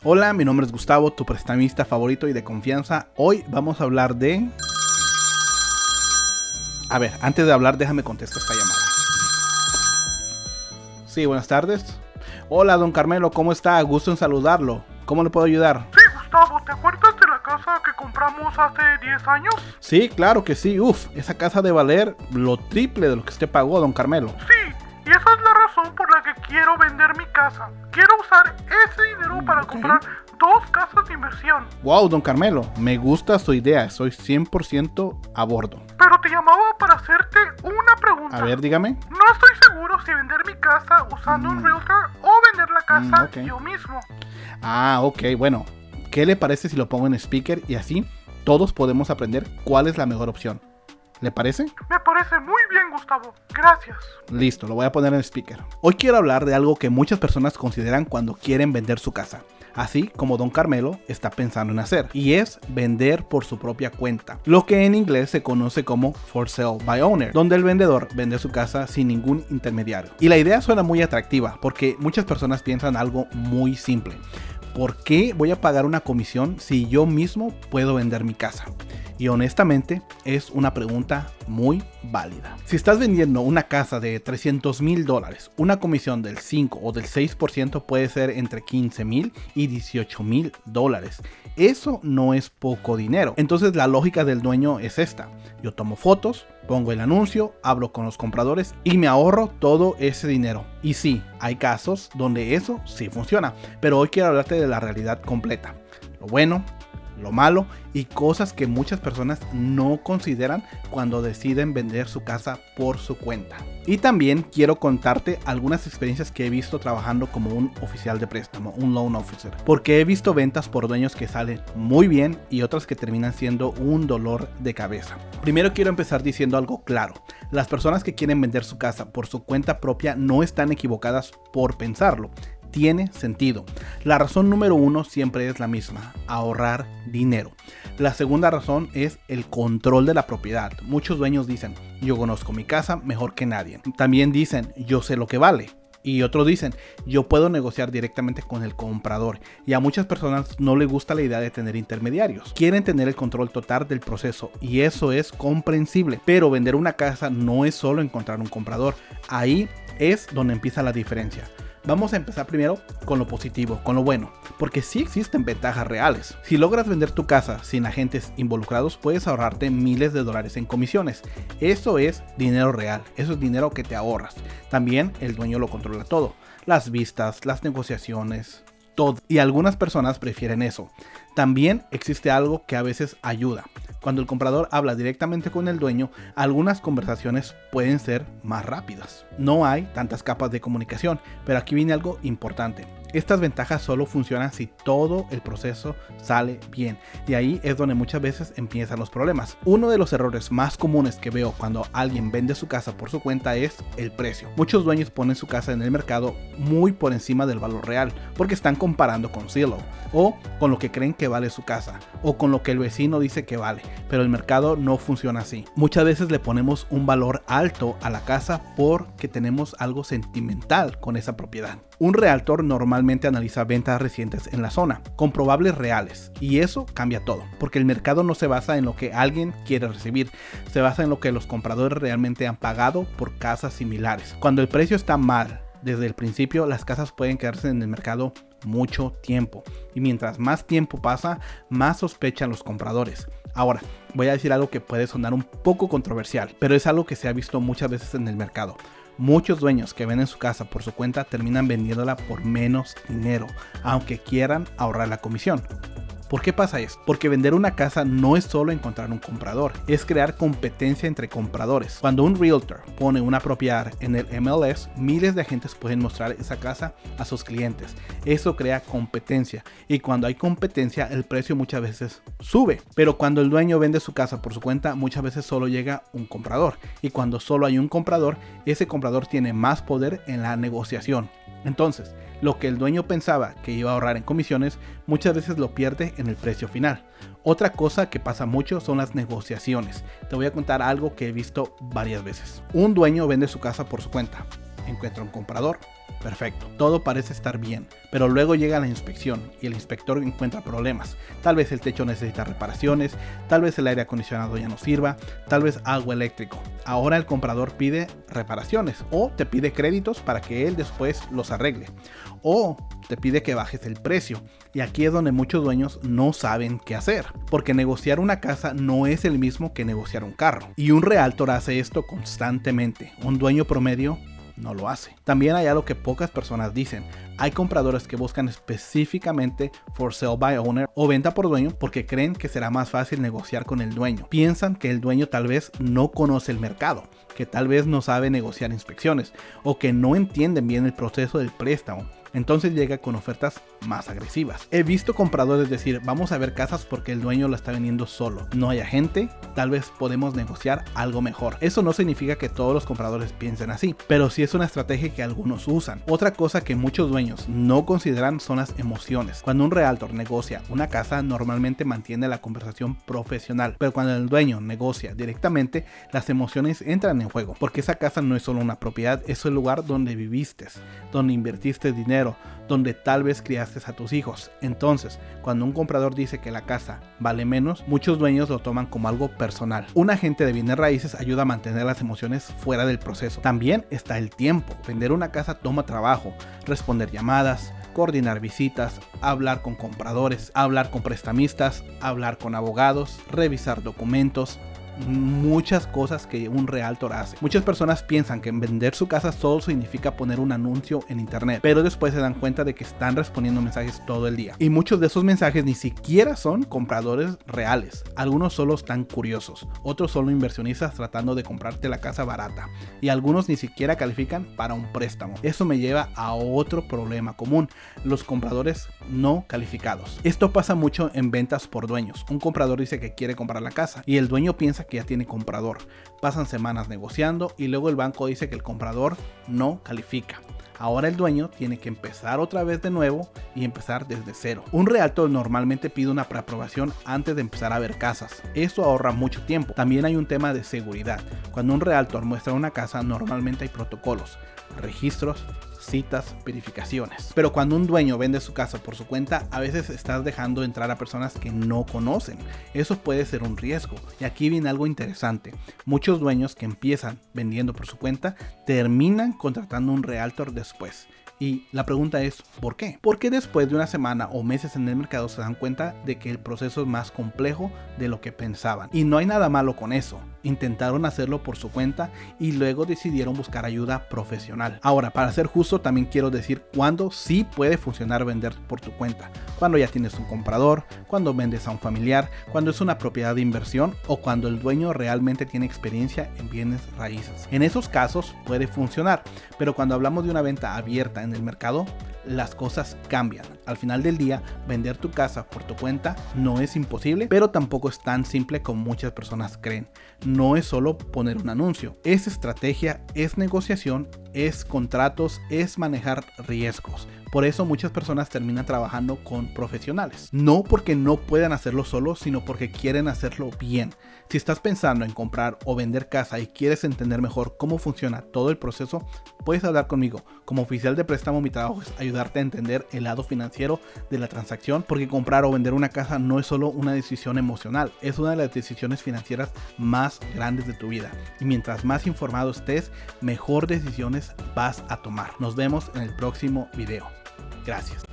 Hola, mi nombre es Gustavo, tu prestamista favorito y de confianza. Hoy vamos a hablar de... A ver, antes de hablar, déjame contestar esta llamada. Sí, buenas tardes. Hola, don Carmelo, ¿cómo está? Gusto en saludarlo. ¿Cómo le puedo ayudar? Sí, Gustavo, ¿te acuerdas de la casa que compramos hace 10 años? Sí, claro que sí. Esa casa de valer lo triple de lo que usted pagó, don Carmelo. Sí, y esa es la razón por la que quiero vender mi casa. Quiero usar ese dinero para comprar 2 casas de inversión. Wow, don Carmelo, me gusta su idea. Estoy 100% a bordo. Pero te llamaba para hacerte una pregunta. A ver, dígame. No estoy seguro si vender mi casa usando un realtor o vender la casa yo mismo. Ok, bueno. ¿Qué le parece si lo pongo en speaker y así todos podemos aprender cuál es la mejor opción? ¿Le parece? Me parece muy bien, Gustavo. Gracias. Listo, lo voy a poner en speaker. Hoy quiero hablar de algo que muchas personas consideran cuando quieren vender su casa, así como don Carmelo está pensando en hacer, y es vender por su propia cuenta, lo que en inglés se conoce como for sale by owner, donde el vendedor vende su casa sin ningún intermediario. Y la idea suena muy atractiva porque muchas personas piensan algo muy simple: ¿por qué voy a pagar una comisión si yo mismo puedo vender mi casa? Y honestamente es una pregunta muy válida. Si estás vendiendo una casa de $300,000, una comisión del 5 o del 6% puede ser entre $15,000 y $18,000. Eso no es poco dinero. Entonces la lógica del dueño es esta: yo tomo fotos, pongo el anuncio, hablo con los compradores y me ahorro todo ese dinero. Y sí, hay casos donde eso sí funciona, pero hoy quiero hablarte de la realidad completa: lo bueno, lo malo y cosas que muchas personas no consideran cuando deciden vender su casa por su cuenta. Y también quiero contarte algunas experiencias que he visto trabajando como un oficial de préstamo, un loan officer, porque he visto ventas por dueños que salen muy bien y otras que terminan siendo un dolor de cabeza. Primero quiero empezar diciendo algo claro: las personas que quieren vender su casa por su cuenta propia no están equivocadas por pensarlo. Tiene sentido. La razón número 1 siempre es la misma: ahorrar dinero. La segunda razón es el control de la propiedad. Muchos dueños dicen: yo conozco mi casa mejor que nadie. También dicen: yo sé lo que vale. Y otros dicen: yo puedo negociar directamente con el comprador. Y a muchas personas no les gusta la idea de tener intermediarios. Quieren tener el control total del proceso, y eso es comprensible. Pero vender una casa no es solo encontrar un comprador. Ahí es donde empieza la diferencia. Vamos a empezar primero con lo positivo, con lo bueno, porque sí existen ventajas reales. Si logras vender tu casa sin agentes involucrados, puedes ahorrarte miles de dólares en comisiones. Eso es dinero real, eso es dinero que te ahorras. También el dueño lo controla todo: las vistas, las negociaciones, todo. Y algunas personas prefieren eso. También existe algo que a veces ayuda: cuando el comprador habla directamente con el dueño, algunas conversaciones pueden ser más rápidas. No hay tantas capas de comunicación, pero aquí viene algo importante: estas ventajas solo funcionan si todo el proceso sale bien, y ahí es donde muchas veces empiezan los problemas. Uno de los errores más comunes que veo cuando alguien vende su casa por su cuenta es el precio. Muchos dueños ponen su casa en el mercado muy por encima del valor real, porque están comparando con Zillow, o con lo que creen que vale su casa, o con lo que el vecino dice que vale, pero el mercado no funciona así. Muchas veces le ponemos un valor alto a la casa porque tenemos algo sentimental con esa propiedad. Un realtor normalmente analiza ventas recientes en la zona, comprobables reales, y eso cambia todo, porque el mercado no se basa en lo que alguien quiere recibir, se basa en lo que los compradores realmente han pagado por casas similares. Cuando el precio está mal desde el principio, las casas pueden quedarse en el mercado mucho tiempo, y mientras más tiempo pasa, más sospechan los compradores. Ahora, voy a decir algo que puede sonar un poco controversial, pero es algo que se ha visto muchas veces en el mercado. Muchos dueños que venden su casa por su cuenta terminan vendiéndola por menos dinero, aunque quieran ahorrar la comisión. ¿Por qué pasa esto? Porque vender una casa no es solo encontrar un comprador, es crear competencia entre compradores. Cuando un realtor pone una propiedad en el MLS, miles de agentes pueden mostrar esa casa a sus clientes. Eso crea competencia, y cuando hay competencia, el precio muchas veces sube. Pero cuando el dueño vende su casa por su cuenta, muchas veces solo llega un comprador, y cuando solo hay un comprador, ese comprador tiene más poder en la negociación. Entonces, lo que el dueño pensaba que iba a ahorrar en comisiones, muchas veces lo pierde en el precio final. Otra cosa que pasa mucho son las negociaciones. Te voy a contar algo que he visto varias veces. Un dueño vende su casa por su cuenta, encuentra un comprador, Perfecto, todo parece estar bien, pero luego llega la inspección y el inspector encuentra problemas. Tal vez el techo necesita reparaciones, tal vez el aire acondicionado ya no sirva, tal vez algo eléctrico. Ahora el comprador pide reparaciones o te pide créditos para que él después los arregle. O te pide que bajes el precio. Y aquí es donde muchos dueños no saben qué hacer, porque negociar una casa no es el mismo que negociar un carro. Y un realtor hace esto constantemente. Un dueño promedio no lo hace. También hay algo que pocas personas dicen. Hay compradores que buscan específicamente for sale by owner o venta por dueño porque creen que será más fácil negociar con el dueño. Piensan que el dueño tal vez no conoce el mercado, que tal vez no sabe negociar inspecciones o que no entienden bien el proceso del préstamo. Entonces llega con ofertas más agresivas. He visto compradores decir, vamos a ver casas porque el dueño la está vendiendo solo. No hay agente, tal vez podemos negociar algo mejor. Eso no significa que todos los compradores piensen así, pero sí es una estrategia que algunos usan. Otra cosa que muchos dueños no consideran son las emociones. Cuando un realtor negocia una casa, normalmente mantiene la conversación profesional, pero cuando el dueño negocia directamente, las emociones entran en juego, porque esa casa no es solo una propiedad, es el lugar donde viviste, donde invertiste dinero, donde tal vez criaste a tus hijos. Entonces, cuando un comprador dice que la casa vale menos, muchos dueños lo toman como algo personal. Un agente de bienes raíces ayuda a mantener las emociones fuera del proceso. También está el tiempo. Vender una casa toma trabajo, responder llamadas, coordinar visitas, hablar con compradores, hablar con prestamistas, hablar con abogados, revisar documentos. Muchas cosas que un realtor hace. Muchas personas piensan que vender su casa solo significa poner un anuncio en internet, pero después se dan cuenta de que están respondiendo mensajes todo el día y muchos de esos mensajes ni siquiera son compradores reales. Algunos solo están curiosos, otros solo inversionistas tratando de comprarte la casa barata y algunos ni siquiera califican para un préstamo. Eso me lleva a otro problema común: los compradores no calificados. Esto pasa mucho en ventas por dueños. Un comprador dice que quiere comprar la casa y el dueño piensa que ya tiene comprador. Pasan semanas negociando y luego el banco dice que el comprador no califica. Ahora el dueño tiene que empezar otra vez de nuevo y empezar desde cero. Un realtor normalmente pide una preaprobación antes de empezar a ver casas. Esto ahorra mucho tiempo. También hay un tema de seguridad. Cuando un realtor muestra una casa, normalmente hay protocolos, registros, citas, verificaciones. Pero cuando un dueño vende su casa por su cuenta, a veces estás dejando entrar a personas que no conocen. Eso puede ser un riesgo. Y aquí viene algo interesante. Muchos dueños que empiezan vendiendo por su cuenta terminan contratando un realtor después. Y la pregunta es, ¿por qué? Porque después de una semana o meses en el mercado se dan cuenta de que el proceso es más complejo de lo que pensaban. Y no hay nada malo con eso. Intentaron hacerlo por su cuenta y luego decidieron buscar ayuda profesional. Ahora, para ser justo, también quiero decir cuándo sí puede funcionar vender por tu cuenta. Cuando ya tienes un comprador, cuando vendes a un familiar, cuando es una propiedad de inversión o cuando el dueño realmente tiene experiencia en bienes raíces. En esos casos puede funcionar, pero cuando hablamos de una venta abierta en el mercado, las cosas cambian. Al final del día, vender tu casa por tu cuenta no es imposible, pero tampoco es tan simple como muchas personas creen. No es solo poner un anuncio, es estrategia, es negociación, es contratos, es manejar riesgos. Por eso muchas personas terminan trabajando con profesionales. No porque no puedan hacerlo solos, sino porque quieren hacerlo bien. Si estás pensando en comprar o vender casa y quieres entender mejor cómo funciona todo el proceso, puedes hablar conmigo. Como oficial de préstamo, mi trabajo es ayudarte a entender el lado financiero de la transacción, porque comprar o vender una casa no es solo una decisión emocional, es una de las decisiones financieras más grandes de tu vida. Y mientras más informado estés, mejor decisiones vas a tomar. Nos vemos en el próximo video. Gracias.